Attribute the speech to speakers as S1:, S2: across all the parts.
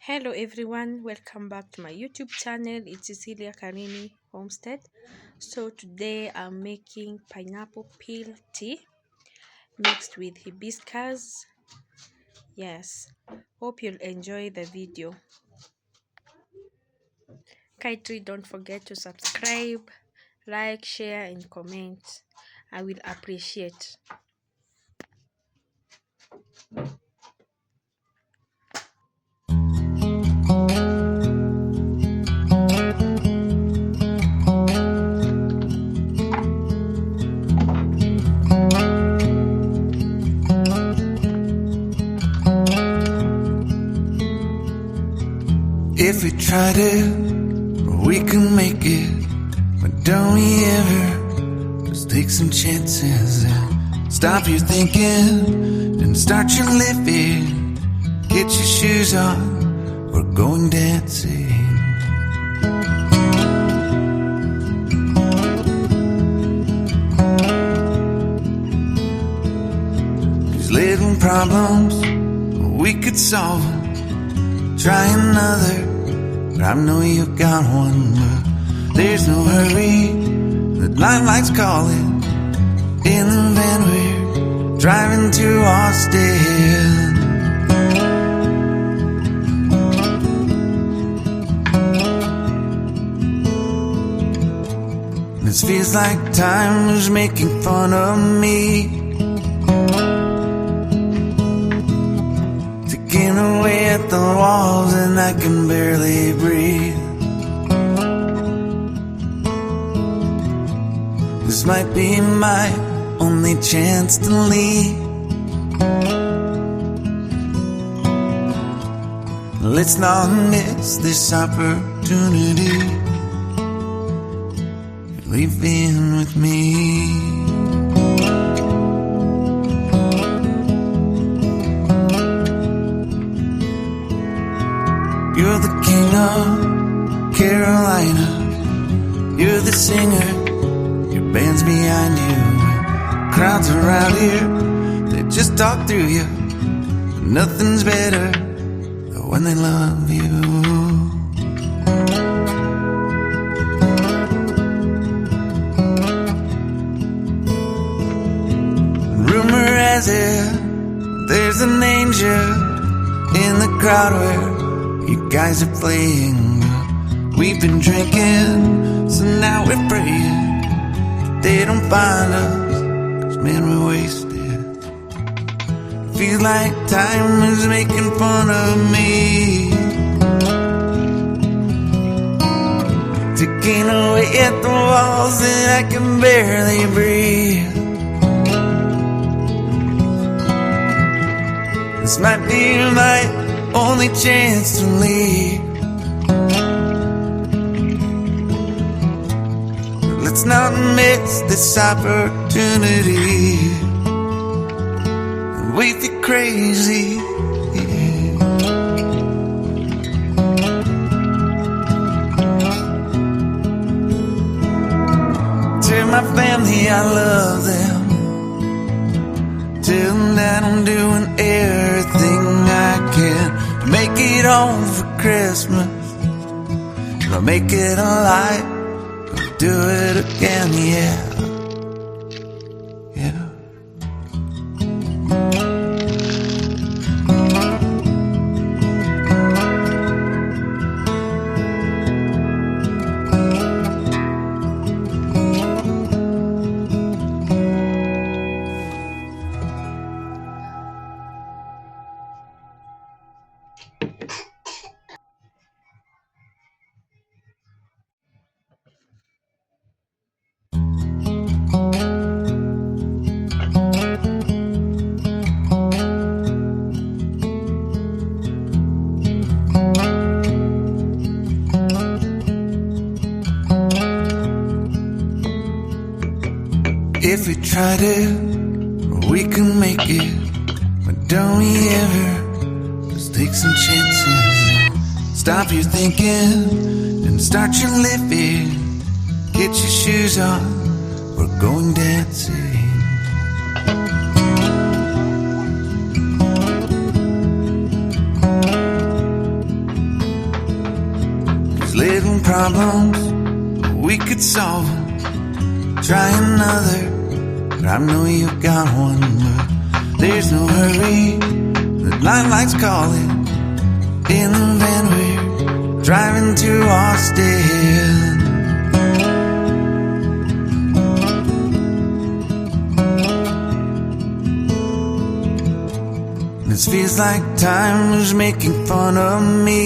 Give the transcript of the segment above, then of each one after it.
S1: Hello everyone, welcome back to my YouTube channel. It's Cecilia Karini Homestead. So today I'm making pineapple peel tea mixed with hibiscus. Yes, hope you'll enjoy the video. Kindly don't forget to subscribe, like, share and comment. I will appreciate.
S2: If we tried it, we can make it. But don't we ever just take some chances and stop your thinking and start your living? Get your shoes on, we're going dancing. These little problems, we could solve them. Try another, but I know you got one. But there's no hurry, the limelight's calling. In the van we're driving to Austin. This feels like time is making fun of me, ticking away at the walls and I can barely breathe. This might be my only chance to leave. Let's not miss this opportunity. Leave in with me. You're the king of Carolina. You're the singer, your band's behind you. Crowds around here, they just talk through you. Nothing's better than when they love you. Rumor has it, there's an angel in the crowd where you guys are playing. We've been drinking, so now we're praying they don't find us, 'cause man, we're wasted. Feels like time is making fun of me, ticking away at the walls and I can barely breathe. This might be my only chance to leave. Let's not miss this opportunity. We feel crazy. Tell my family I love them. Tell them that I'm doing everything I can to make it home for Christmas. I'll make it alive, I'll do it again, yeah. Yeah. If we tried it, we can make it. But don't we ever just take some chances and stop your thinking and start your living? Get your shoes on, we're going dancing. problems, we could solve them. Try another, but I know you got one. But there's no hurry, the night lights calling. In the van we're driving to Austin. This feels like time was making fun of me,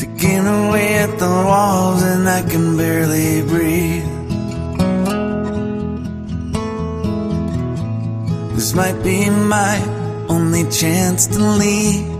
S2: taking away at the walls and I can barely breathe. This might be my only chance to leave.